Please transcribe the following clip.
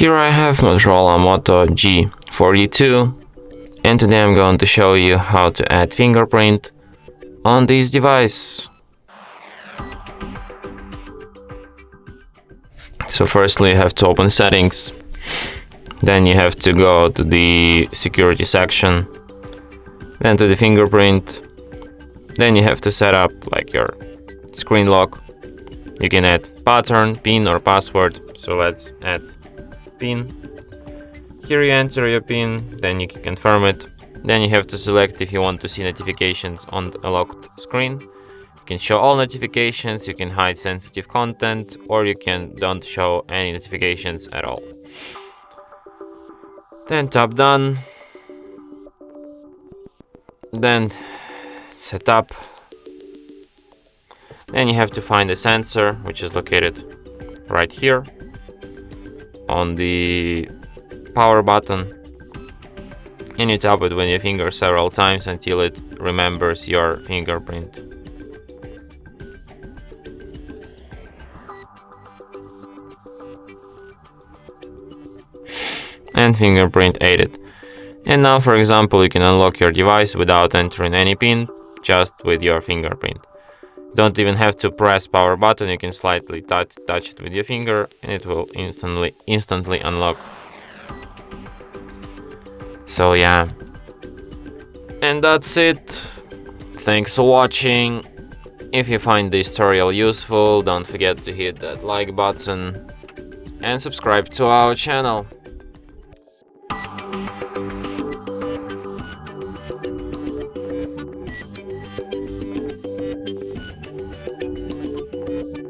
Here I have Motorola Moto G42, and today I'm going to show you how to add fingerprint on this device. So firstly you have to open settings, then you have to go to the security section, then to the fingerprint, then you have to set up like your screen lock. You can add pattern, PIN or password, so let's add PIN. Here you enter your PIN, then you can confirm it. Then you have to select if you want to see notifications on a locked screen. You can show all notifications, you can hide sensitive content, or you can don't show any notifications at all. Then tap done. Then set up. Then you have to find the sensor, which is located right here on the power button, and you tap it with your finger several times until it remembers your fingerprint. And fingerprint aided. And now, for example, you can unlock your device without entering any PIN, just with your fingerprint. Don't even have to press power button, you can slightly touch it with your finger and it will instantly unlock. So yeah, and that's it. Thanks for watching. If you find this tutorial useful, don't forget to hit that like button and subscribe to our channel.